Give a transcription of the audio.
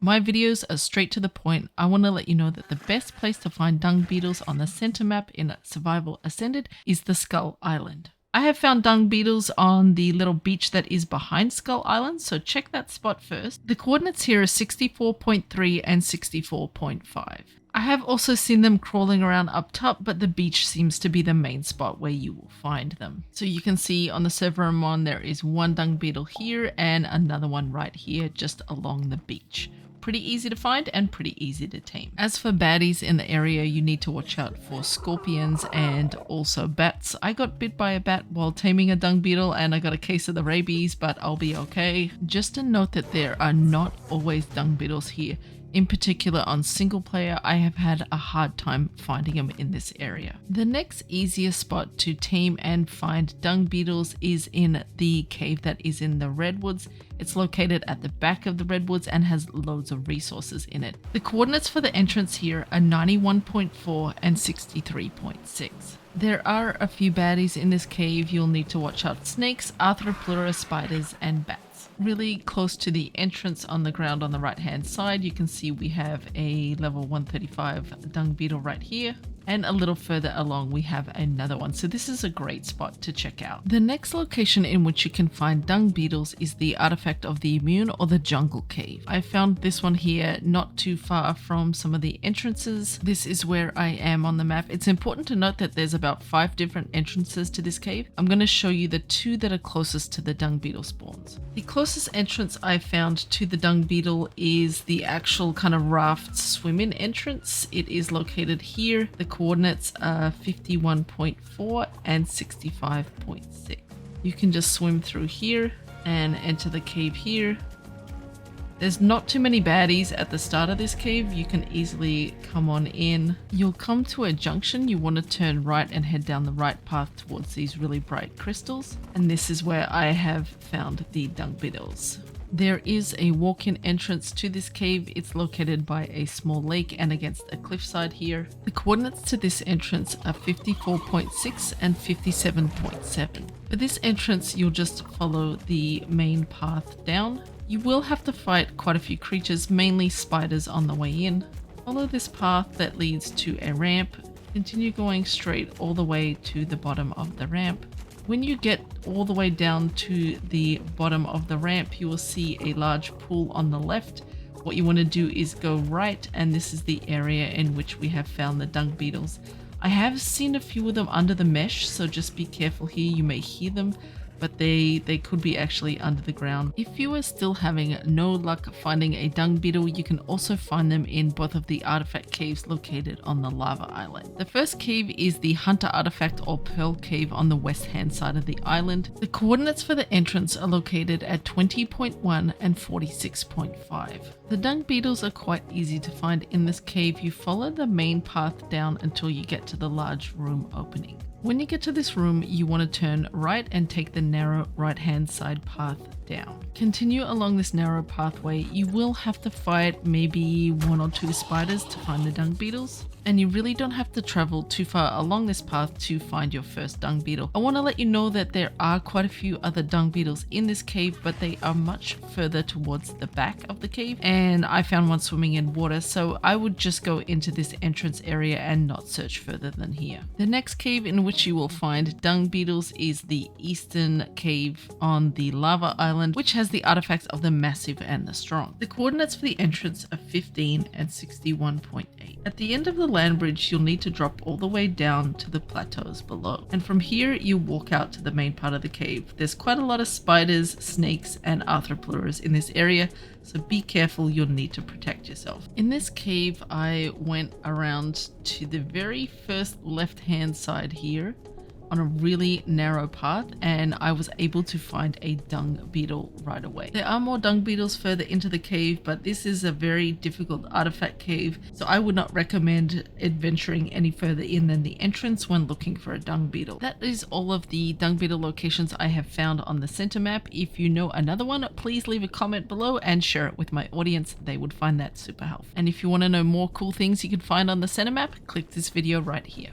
My videos are straight to the point. I want to let you know that the best place to find dung beetles on the center map in Survival Ascended is the Skull Island. I have found dung beetles on the little beach that is behind Skull Island, so check that spot first. The coordinates here are 64.3 and 64.5. I have also seen them crawling around up top, but the beach seems to be the main spot where you will find them. So you can see on the server I'm on, there is one dung beetle here and another one right here just along the beach. Pretty easy to find and pretty easy to tame. As for baddies in the area, you need to watch out for scorpions and also bats. I got bit by a bat while taming a dung beetle and I got a case of the rabies, but I'll be okay. Just a note that there are not always dung beetles here. In particular on single player, I have had a hard time finding them in this area. The next easiest spot to tame and find dung beetles is in the cave that is in the Redwoods. It's located at the back of the Redwoods and has loads of resources in it. The coordinates for the entrance here are 91.4 and 63.6. There are a few baddies in this cave. You'll need to watch out: snakes, Arthroplura spiders, and bats. Really close to the entrance on the ground on the right hand side, you can see we have a level 135 dung beetle right here. And a little further along we have another one, so this is a great spot to check out. The next location in which you can find dung beetles is the Artifact of the Immune or the Jungle Cave. I found this one here not too far from some of the entrances. This is where I am on the map. It's important to note that there's about 5 different entrances to this cave. I'm going to show you the 2 that are closest to the dung beetle spawns. The closest entrance I found to the dung beetle is the actual kind of raft swim-in entrance. It is located here. The coordinates are 51.4 and 65.6. You can just swim through here and enter the cave here. There's not too many baddies at the start of this cave. You can easily come on in. You'll come to a junction. You want to turn right and head down the right path towards these really bright crystals. And this is where I have found the dung beetles. There is a walk-in entrance to this cave. It's located by a small lake and against a cliffside here. The coordinates to this entrance are 54.6 and 57.7. For this entrance, you'll just follow the main path down. You will have to fight quite a few creatures, mainly spiders on the way in. Follow this path that leads to a ramp. Continue going straight all the way to the bottom of the ramp. When you get all the way down to the bottom of the ramp, you will see a large pool on the left. What you want to do is go right, and this is the area in which we have found the dung beetles. I have seen a few of them under the mesh, so just be careful here. You may hear them, but they could be actually under the ground. If you are still having no luck finding a dung beetle, you can also find them in both of the artifact caves located on the lava island. The first cave is the Hunter Artifact or Pearl Cave on the west hand side of the island. The coordinates for the entrance are located at 20.1 and 46.5. The dung beetles are quite easy to find in this cave. You follow the main path down until you get to the large room opening. When you get to this room, you want to turn right and take the narrow right-hand side path down. Continue along this narrow pathway. You will have to fight maybe 1 or 2 spiders to find the dung beetles, and you really don't have to travel too far along this path to find your first dung beetle. I want to let you know that there are quite a few other dung beetles in this cave, but they are much further towards the back of the cave, and I found one swimming in water, so I would just go into this entrance area and not search further than here. The next cave in which you will find dung beetles is the Eastern Cave on the lava island, which has the artifacts of the Massive and the Strong. The coordinates for the entrance are 15 and 61.8. At the end of the land bridge, you'll need to drop all the way down to the plateaus below. And from here, you walk out to the main part of the cave. There's quite a lot of spiders, snakes, and arthropluras in this area, so be careful, you'll need to protect yourself. In this cave, I went around to the very first left-hand side here on a really narrow path, and I was able to find a dung beetle right away. There are more dung beetles further into the cave, but this is a very difficult artifact cave, so I would not recommend adventuring any further in than the entrance when looking for a dung beetle. That is all of the dung beetle locations I have found on the center map. If you know another one, please leave a comment below and share it with my audience. They would find that super helpful. And if you want to know more cool things you can find on the center map, click this video right here.